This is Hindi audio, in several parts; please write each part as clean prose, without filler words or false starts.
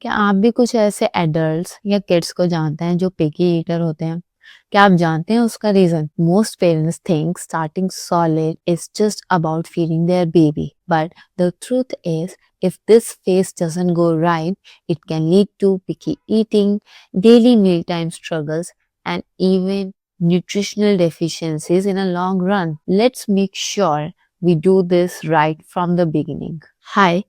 क्या आप भी कुछ ऐसे एडल्ट्स या किड्स को जानते हैं जो पिकी ईटर होते हैं? क्या आप जानते हैं उसका reason? Most parents think starting solid is just about feeding their baby, but the truth is if this phase doesn't go right, it can lead to picky eating, daily mealtime struggles, and even nutritional deficiencies in a long run. Let's make sure we do this right from the beginning. Hi,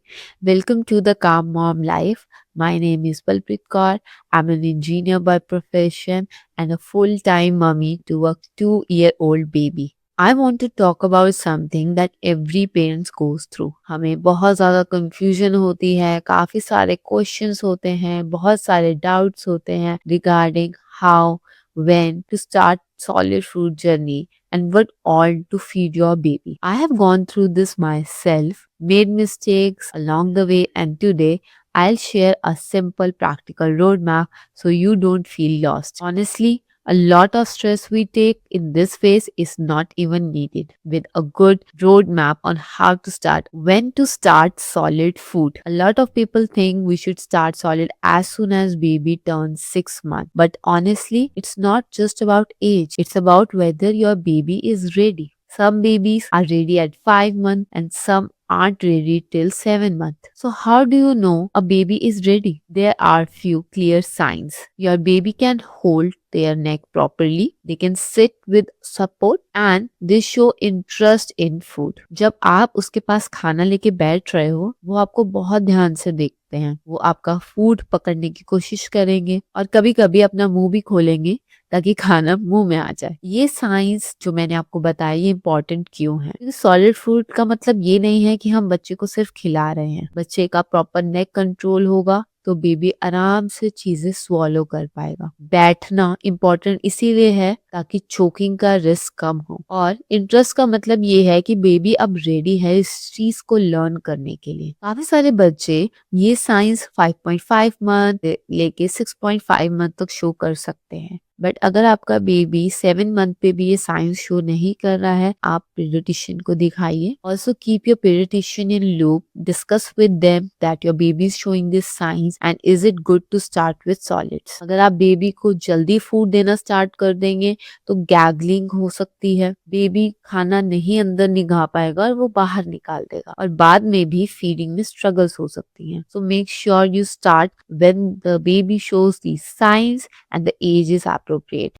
welcome to the Calm Mom Life. My name is Balpreet Kaur. I'm an engineer by profession and a full-time mummy to a 2-year-old baby. I want to talk about something that every parents goes through. हमें बहुत ज़्यादा confusion होती है, काफ़ी सारे questions होते हैं, बहुत सारे doubts होते हैं regarding how, when to start solid food journey and what all to feed your baby. I have gone through this myself, made mistakes along the way, and today I'll share a simple practical roadmap so you don't feel lost. Honestly, a lot of stress we take in this phase is not even needed. With a good roadmap on how to start, when to start solid food. A lot of people think we should start solid as soon as baby turns 6 months. But honestly, it's not just about age. It's about whether your baby is ready. Some babies are ready at 5 months and some aren't ready till 7 months. So how do you know a baby is ready? There are few clear signs. Your baby can hold their neck properly, they can sit with support and they show interest in food. जब आप उसके पास खाना लेके बैठ रहे हो, वो आपको बहुत ध्यान से देखते हैं। वो आपका फूड पकड़ने की कोशिश करेंगे और कभी-कभी अपना मुंह भी खोलेंगे ताकि खाना मुंह में आ जाए। ये साइंस जो मैंने आपको बताया ये इंपॉर्टेंट क्यों है? क्योंकि सॉलिड फूड का मतलब ये नहीं है कि हम बच्चे को सिर्फ खिला रहे हैं। बच्चे का प्रॉपर नेक कंट्रोल होगा तो बेबी आराम से चीजें स्वॉलो कर पाएगा। बैठना इम्पोर्टेंट इसीलिए है ताकि चोकिंग का रिस्क कम हो। और इंटरेस्ट का मतलब ये है कि बेबी अब रेडी है इस चीज को लर्न करने के लिए। काफी सारे बच्चे ये साइंस 5.5 मंथ लेके 6.5 मंथ तक शो कर सकते हैं। बट अगर आपका बेबी 7 मंथ पे भी ये साइंस शो नहीं कर रहा है, आप पीडियाट्रिशियन को दिखाइए। Also keep your paediatrician in loop, discuss with them that your baby is showing this signs and is it good to start with solids. अगर आप बेबी को जल्दी फूड देना स्टार्ट कर देंगे तो गैगलिंग हो सकती है, बेबी खाना नहीं अंदर निगाह पाएगा और वो बाहर निकाल देगा और बाद में भी फीडिंग में स्ट्रगल्स हो सकती हैं। So make sure you start when the baby shows these signs and the age is appropriate.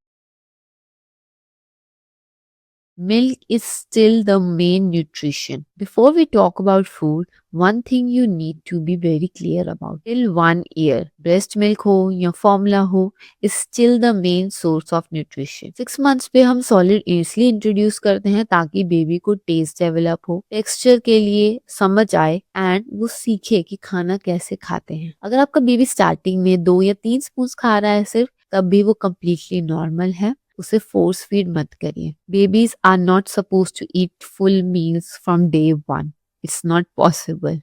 Milk is still the main nutrition. Before we talk about food, one thing you need to be very clear about. Till 1 year, breast milk हो या formula हो is still the main source of nutrition. 6 months पे हम solid इसलिए इंट्रोड्यूस करते हैं ताकि बेबी को टेस्ट डेवलप हो, टेक्सचर के लिए समझ आए एंड वो सीखे कि खाना कैसे खाते हैं। अगर आपका बेबी स्टार्टिंग में 2 या 3 स्पून खा रहा है सिर्फ, तब भी वो कम्प्लीटली नॉर्मल है। उसे फोर्स फीड मत करिए। Babies are not suppose to eat full meals from day 1। It's not possible.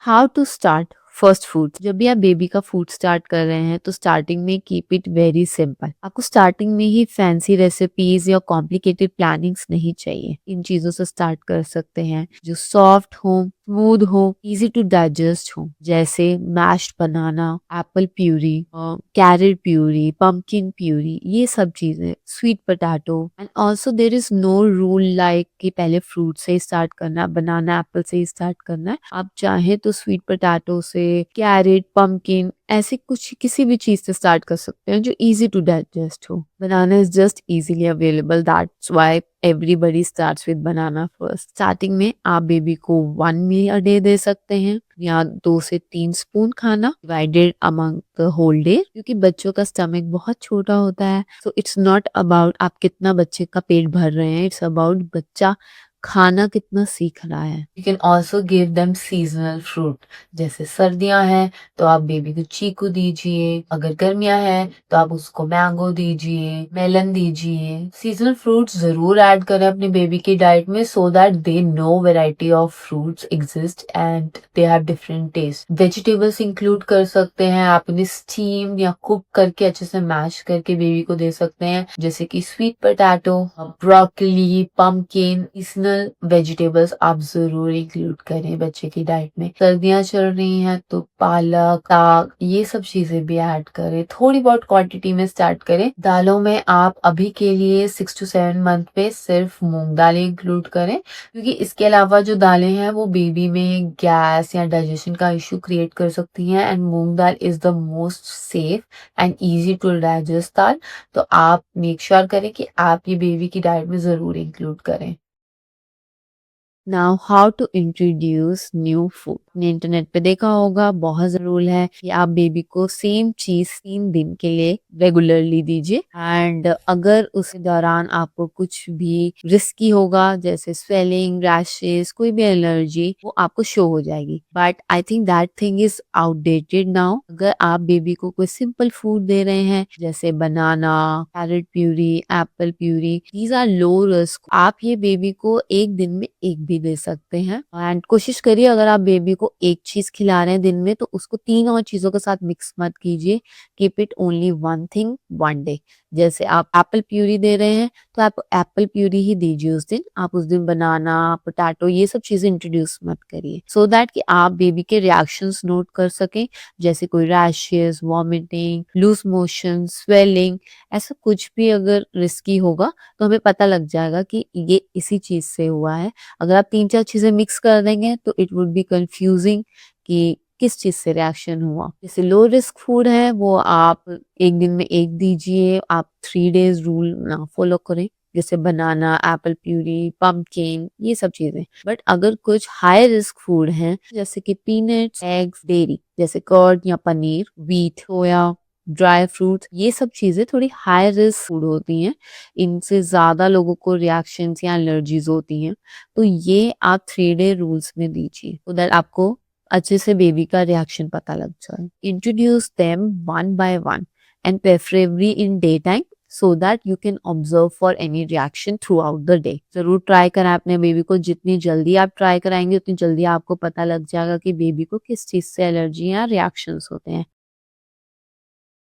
How to start first food. जब भी आप बेबी का फूड स्टार्ट कर रहे हैं तो स्टार्टिंग में कीप इट वेरी सिंपल। आपको स्टार्टिंग में ही फैंसी रेसिपीज या कॉम्प्लिकेटेड प्लानिंग्स नहीं चाहिए। इन चीजों से स्टार्ट कर सकते हैं जो सॉफ्ट हो, स्मूथ हो, इजी टू डाइजेस्ट हो, जैसे mashed banana, apple puree, carrot puree, pumpkin puree, ये सब चीजें, sweet potato. And also there is no rule like कि पहले फ्रूट से स्टार्ट करना, बनाना एप्पल से स्टार्ट करना है। आप चाहे तो स्वीट पोटैटो से, कैरेट, पम्पकिन, ऐसे कुछ किसी भी चीज से स्टार्ट कर सकते हैं जो इजी टू डाइजेस्ट हो। Banana is just easily available, that's why everybody starts with banana first. Starting में आप बेबी को 1 मील अ डे दे सकते हैं या 2 से 3 स्पून खाना divided among the whole day, क्योंकि बच्चों का स्टमक बहुत छोटा होता है। सो इट्स नॉट अबाउट आप कितना बच्चे का पेट भर रहे हैं, इट्स अबाउट बच्चा खाना कितना सीख रहा है। You can also give them seasonal fruit. जैसे सर्दियां हैं तो आप बेबी को चीकू दीजिए, अगर गर्मियां हैं तो आप उसको मैंगो दीजिए, मेलन दीजिए। सीजनल फ्रूट्स जरूर ऐड करें अपने बेबी की डाइट में so that they know variety of fruits exist and they have different taste. Vegetables include कर सकते हैं, आप इन्हें स्टीम या कुक करके अच्छे से मैश करके बेबी को दे सकते हैं, जैसे कि sweet potato, broccoli, pumpkin, seasonal seasonal vegetables आप ज़रूर इंक्लूड करें बच्चे की डाइट में। सर्दियाँ चल रही हैं तो पालक, साग ये सब चीज़ें भी ऐड करें। थोड़ी बहुत क्वांटिटी में स्टार्ट करें। दालों में आप अभी के लिए 6 टू 7 मंथ पे सिर्फ मूँग दालें इंक्लूड करें, क्योंकि इसके अलावा जो दालें हैं वो बेबी में गैस या डाइजेशन का इश्यू क्रिएट कर सकती हैं, and moong dal is the most safe and easy to digest dal. तो आप मेक श्योर करें कि आप ये बेबी की डाइट में ज़रूर इंक्लूड करें। Now how to introduce new food. आपने इंटरनेट पे देखा होगा, बहुत जरूर है कि आप बेबी को सेम चीज 3 दिन के लिए रेगुलरली दीजिए, एंड अगर उस दौरान आपको कुछ भी रिस्की होगा जैसे स्वेलिंग, रैशेस, कोई भी एलर्जी, वो आपको शो हो जाएगी। But I think that thing is outdated now. अगर आप बेबी को कोई सिंपल फूड दे रहे हैं जैसे banana, carrot puree, apple puree, these are low risk. आप ये बेबी को एक दिन में एक भी दे सकते हैं, एंड कोशिश करिए अगर आप बेबी को एक चीज खिला रहे हैं दिन में तो उसको 3 और चीजों के साथ मिक्स मत कीजिए। Keep it only one thing one day. जैसे आप एप्पल प्यूरी दे रहे हैं तो आप एप्पल प्यूरी ही दीजिए उस दिन। आप उस दिन बनाना, पोटैटो ये सब चीजें इंट्रोड्यूस मत करिए, सो दैट कि आप बेबी के रिएक्शंस नोट कर सकें, जैसे कोई rashes, vomiting, loose motion, swelling, ऐसा कुछ भी अगर रिस्की होगा तो हमें पता लग जाएगा कि ये इसी चीज से हुआ है। अगर आप 3-4 चीजें मिक्स कर देंगे तो इट वुड बी कंफ्यूजिंग कि किस चीज से रिएक्शन हुआ। जैसे लो रिस्क फूड है वो आप एक दिन में एक दीजिए। आप 3 डेज रूल ना फॉलो करें, जैसे बनाना, एप्पल प्यूरी, पम्पकिन, ये सब चीजें। बट अगर कुछ हाई रिस्क फूड हैं जैसे कि पीनट्स, एग्स, डेयरी जैसे कर्ड या पनीर, व्हीट, सोया, ड्राई फ्रूट, ये सब चीजें थोड़ी हाई रिस्क फूड होती हैं। इनसे ज्यादा लोगों को रिएक्शंस या एलर्जीज होती हैं, तो ये आप 3 डे रूल्स में दीजिए, so दैट आपको अच्छे से बेबी का रिएक्शन पता लग जाए। Introduce them one by one and preferably in day time, so that you can observe for any reaction through out the day. जरूर ट्राई करें अपने बेबी को। जितनी जल्दी आप ट्राई कराएंगे उतनी जल्दी आपको पता लग जाएगा कि बेबी को किस चीज से एलर्जी या रिएक्शंस होते हैं।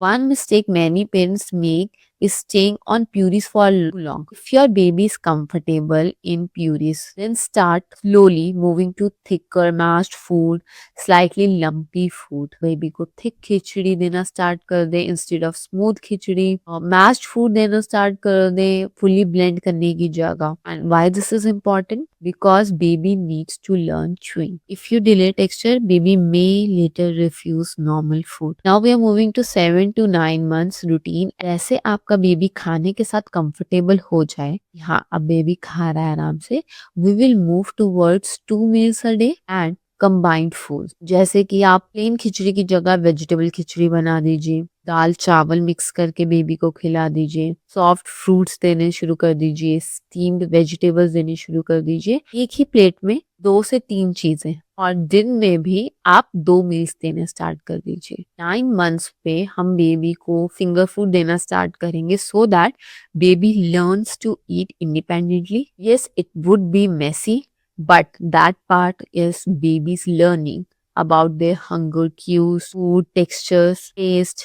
One mistake many parents make is staying on purees for too long. If your baby is comfortable in purees, then start slowly moving to thicker mashed food, slightly lumpy food. Baby को thick खिचड़ी देना start कर दे instead of smooth khichdi, mashed food देना start कर दे fully blend करने की जगह। And why this is important? Because baby needs to learn chewing. If you delay texture, baby may later refuse normal food. Now we are moving to 7 to 9 months routine. ऐसे आपका बेबी खाने के साथ कंफर्टेबल हो जाए, हाँ अब बेबी खा रहा है आराम से, we will move towards 2 meals a day and combined food. जैसे कि आप प्लेन खिचड़ी की जगह वेजिटेबल खिचड़ी बना दीजिए, दाल चावल मिक्स करके बेबी को खिला दीजिए, सॉफ्ट फ्रूट्स देने शुरू कर दीजिए, स्टीम्ड वेजिटेबल्स देने शुरू कर दीजिए। एक ही प्लेट में 2 से 3 चीजें, और दिन में भी आप 2 मील्स देने स्टार्ट कर दीजिए। 9 मंथ्स पे हम बेबी को फिंगर फूड देना स्टार्ट करेंगे, so that baby learns to eat independently. Yes, it would be messy, but that part is baby's learning about their hunger cues, food, textures, taste.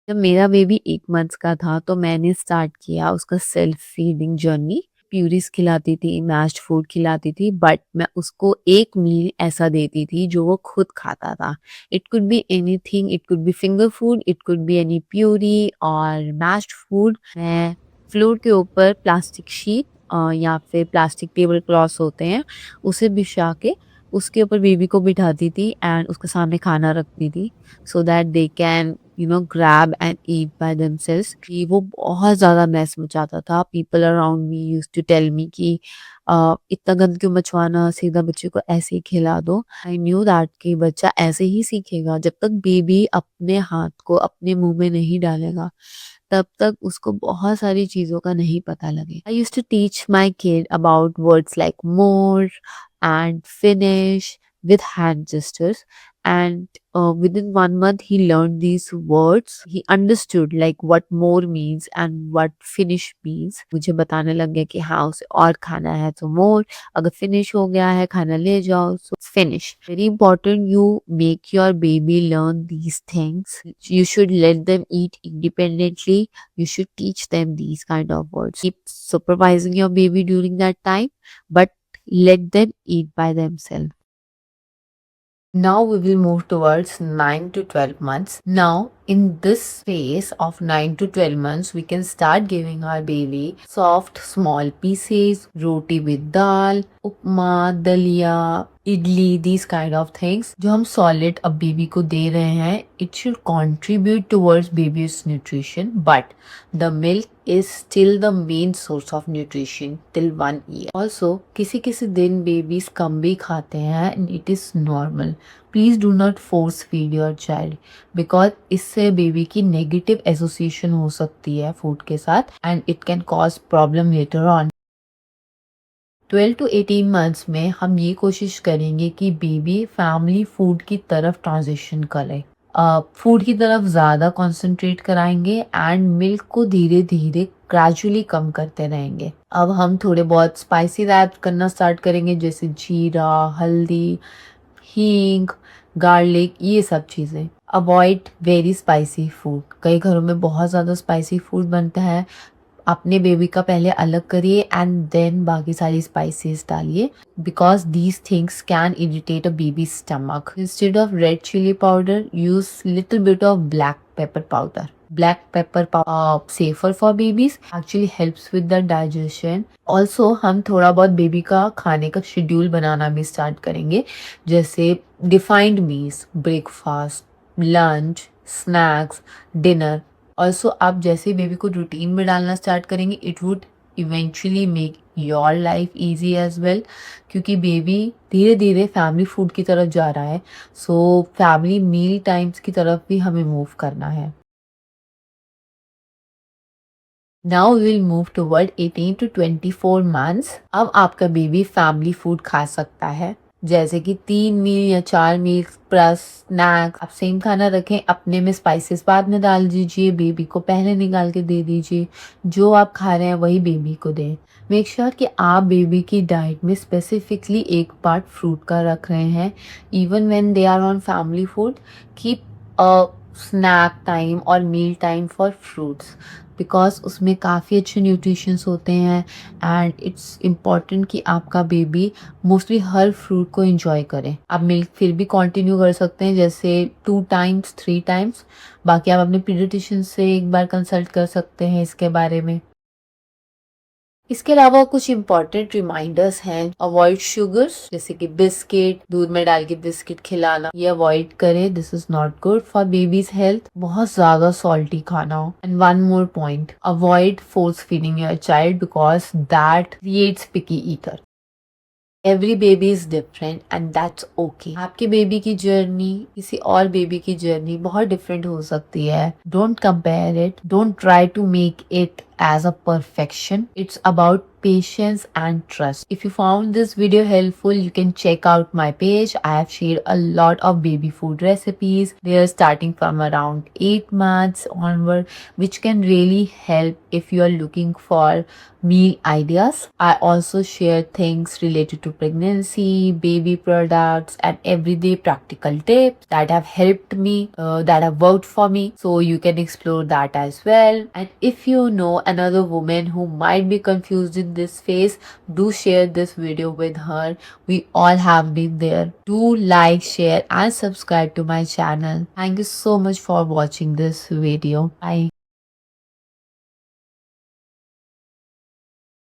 जब मेरा बेबी 1 मंथ का था तो मैंने स्टार्ट किया उसका सेल्फ फीडिंग जर्नी। प्यूरीज खिलाती थी, मैश्ड फूड खिलाती थी, बट मैं उसको एक मील ऐसा देती थी जो वो खुद खाता था। It could be anything, it could be finger food, it could be any puree और मैश्ड फूड। मैं फ्लोर के ऊपर प्लास्टिक शीट या फिर प्लास्टिक टेबल क्लॉथ्स होते हैं, उसे बिछा के उसके ऊपर बेबी को बिठाती थी एंड उसके सामने खाना रखती थी, so that they can grab and eat by themselves. कि वो बहुत ज्यादा मैस मचाता था। People around me used to tell me कि इतना गंद क्यों मचवाना, सीधा बच्चे को ऐसे ही खिला दो। आई न्यू दैट कि बच्चा ऐसे ही सीखेगा। जब तक बेबी अपने हाथ को अपने मुंह में नहीं डालेगा तब तक उसको बहुत सारी चीजों का नहीं पता लगे। I used to teach my kid about words like more and finish with hand gestures, and within 1 month he learned these words. He understood like what more means and what finish means. मुझे बताने लग गया कि हाँ उसे और खाना है तो more, अगर finish हो गया है खाना ले जाओ, so finish. Very important, you make your baby learn these things. You should let them eat independently. You should teach them these kind of words. Keep supervising your baby during that time, but let them eat by themselves. Now we will move towards 9 to 12 months. Now, in this phase of 9 to 12 months, we can start giving our baby soft, small pieces, roti with dal, उपमा, दलिया, idli, these kind of things जो हम solid अब baby को दे रहे हैं, it should contribute towards baby's nutrition, but the milk is still the main source of nutrition till 1 year. Also, किसी किसी दिन babies कम भी खाते हैं and it is normal. Please do not force feed your child because इससे बेबी की नेगेटिव एसोसिएशन हो सकती है फूड के साथ and it can cause problem later on. 12 to 18 months में हम ये कोशिश करेंगे कि बेबी फैमिली फूड की तरफ ट्रांजिशन करे. फूड की तरफ ज़्यादा कंसंट्रेट कराएंगे एंड मिल्क को धीरे धीरे ग्रेजुअली कम करते रहेंगे. अब हम थोड़े बहुत स्पाइसी ऐड करना स्टार्ट करेंगे जैसे जीरा, हल्दी, हींग, गार्लिक, ये सब चीज़ें. Avoid very spicy food. कई घरों में बहुत ज़्यादा स्पाइसी फूड बनता है. अपने बेबी का पहले अलग करिए एंड देन बाकी सारी स्पाइसेस डालिए because these things can irritate a baby stomach. Instead of red chilli powder use little bit of black pepper powder. Black pepper safer for babies, actually helps with the digestion. Also हम थोड़ा बहुत बेबी का खाने का शेड्यूल बनाना भी स्टार्ट करेंगे जैसे defined meals, breakfast, lunch, snacks, dinner. Also आप जैसे बेबी को रूटीन में डालना स्टार्ट करेंगे it would eventually make your life easy as well क्योंकि बेबी धीरे धीरे फैमिली फूड की तरफ जा रहा है. सो फैमिली मील टाइम्स की तरफ भी हमें मूव करना है. Now we will move toward 18 to 24 months. अब आपका बेबी फैमिली फूड खा सकता है जैसे कि 3 मील या 4 मील प्लस स्नैक्स. आप सेम खाना रखें, अपने में स्पाइसेस बाद में डाल दीजिए, बेबी को पहले निकाल के दे दीजिए. जो आप खा रहे हैं वही बेबी को दें. मेक श्योर कि आप बेबी की डाइट में स्पेसिफिकली एक पार्ट फ्रूट का रख रहे हैं. Even when they are on family food, keep a snack time और meal time for fruits because उसमें काफ़ी अच्छे न्यूट्रिशंस होते हैं एंड इट्स इम्पॉर्टेंट कि आपका बेबी मोस्टली हर फ्रूट को एंजॉय करे. आप मिल्क फिर भी कंटिन्यू कर सकते हैं जैसे 2 टाइम्स 3 टाइम्स. बाकी आप अपने पीडियाट्रिशियन से एक बार कंसल्ट कर सकते हैं इसके बारे में. इसके अलावा कुछ इंपॉर्टेंट रिमाइंडर्स हैं. अवॉइड शुगर्स जैसे कि बिस्किट, दूध में डाल के बिस्किट खिलाना, ये अवॉइड करें. This is not good for babies health. बहुत ज्यादा सॉल्टी खाना. And one more point, avoid force feeding your child because that creates picky eater. Every baby is different and that's okay. आपके बेबी की जर्नी किसी और बेबी की जर्नी बहुत डिफरेंट हो सकती है. Don't compare it. Don't try to make it as a perfection. It's about patience and trust. If you found this video helpful, you can check out my page. I have shared a lot of baby food recipes. They are starting from around 8 months onward, which can really help if you are looking for meal ideas. I also share things related to pregnancy, baby products, and everyday practical tips that have helped me, that have worked for me. So you can explore that as well. And if you know another woman who might be confused in this phase, do share this video with her. We all have been there. Do like, share and subscribe to my channel. Thank you so much for watching this video. Bye.